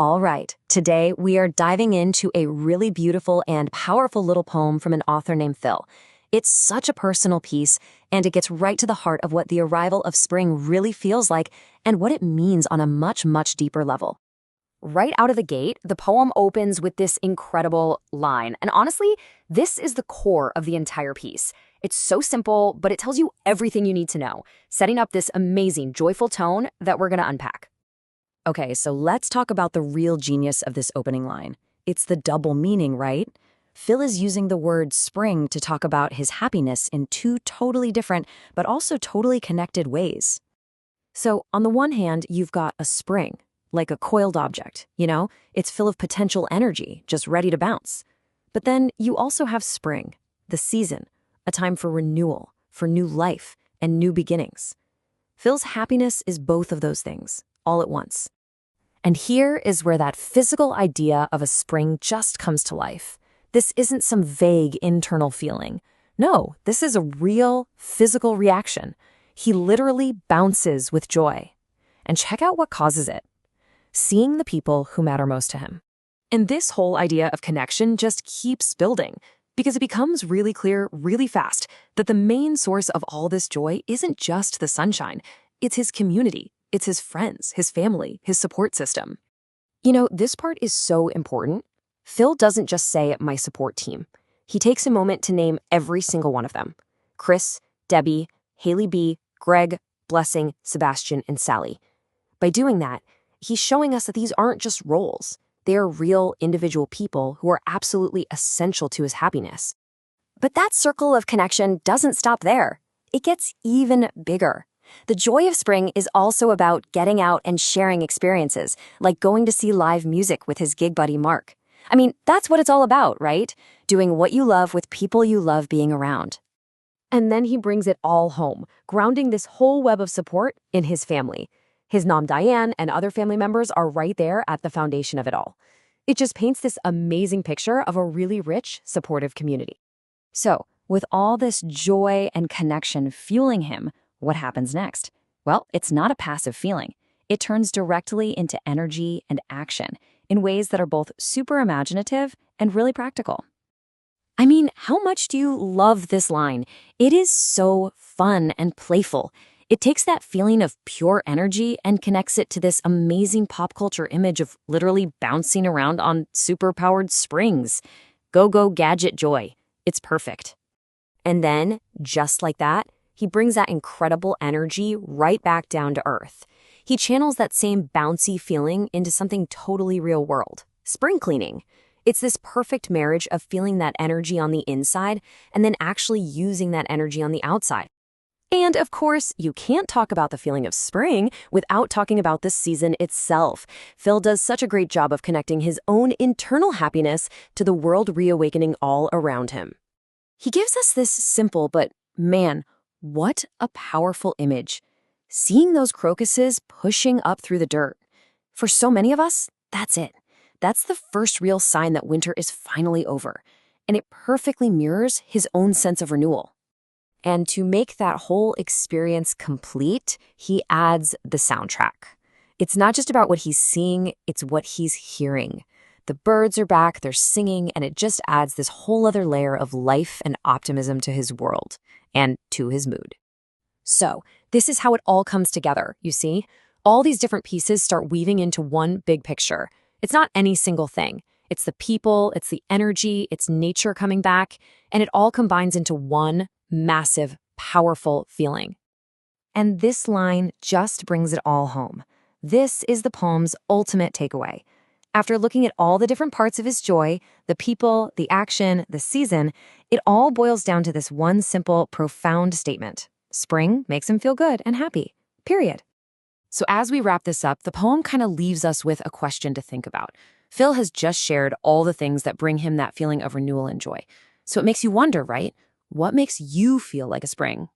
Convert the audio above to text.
All right, today we are diving into a really beautiful and powerful little poem from an author named Phil. It's such a personal piece, and it gets right to the heart of what the arrival of spring really feels like and what it means on a much, much deeper level. Right out of the gate, the poem opens with this incredible line. And honestly, this is the core of the entire piece. It's so simple, but it tells you everything you need to know, setting up this amazing, joyful tone that we're going to unpack. Okay, so let's talk about the real genius of this opening line. It's the double meaning, right? Phil is using the word spring to talk about his happiness in two totally different, but also totally connected ways. So, on the one hand, you've got a spring, like a coiled object, It's full of potential energy, just ready to bounce. But then you also have spring, the season, a time for renewal, for new life, and new beginnings. Phil's happiness is both of those things, all at once. And here is where that physical idea of a spring just comes to life. This isn't some vague internal feeling. No, this is a real physical reaction. He literally bounces with joy. And check out what causes it. Seeing the people who matter most to him. And this whole idea of connection just keeps building, because it becomes really clear really fast that the main source of all this joy isn't just the sunshine. It's his community. It's his friends, his family, his support system. This part is so important. Phil doesn't just say my support team. He takes a moment to name every single one of them. Chris, Debbie, Haley B., Greg, Blessing, Sebastian, and Sally. By doing that, he's showing us that these aren't just roles. They are real individual people who are absolutely essential to his happiness. But that circle of connection doesn't stop there. It gets even bigger. The joy of spring is also about getting out and sharing experiences, like going to see live music with his gig buddy Mark. I mean, that's what it's all about, right? Doing what you love with people you love being around. And then he brings it all home, grounding this whole web of support in his family. His mom Diane and other family members are right there at the foundation of it all. It just paints this amazing picture of a really rich, supportive community. So, with all this joy and connection fueling him, what happens next? Well, it's not a passive feeling. It turns directly into energy and action in ways that are both super imaginative and really practical. I mean, how much do you love this line? It is so fun and playful. It takes that feeling of pure energy and connects it to this amazing pop culture image of literally bouncing around on super-powered springs. Go-go gadget joy. It's perfect. And then, just like that, he brings that incredible energy right back down to earth. He channels that same bouncy feeling into something totally real world. Spring cleaning. It's this perfect marriage of feeling that energy on the inside and then actually using that energy on the outside. And of course, you can't talk about the feeling of spring without talking about the season itself. Phil does such a great job of connecting his own internal happiness to the world reawakening all around him. He gives us this simple but, man, what a powerful image. Seeing those crocuses pushing up through the dirt. For so many of us, that's it. That's the first real sign that winter is finally over. And it perfectly mirrors his own sense of renewal. And to make that whole experience complete, he adds the soundtrack. It's not just about what he's seeing, it's what he's hearing. The birds are back, they're singing, and it just adds this whole other layer of life and optimism to his world and to his mood. So, this is how it all comes together, you see? All these different pieces start weaving into one big picture. It's not any single thing. It's the people, it's the energy, it's nature coming back, and it all combines into one massive, powerful feeling. And this line just brings it all home. This is the poem's ultimate takeaway. After looking at all the different parts of his joy, the people, the action, the season, it all boils down to this one simple, profound statement. Spring makes him feel good and happy. Period. So as we wrap this up, the poem kind of leaves us with a question to think about. Phil has just shared all the things that bring him that feeling of renewal and joy. So it makes you wonder, right? What makes you feel like a spring?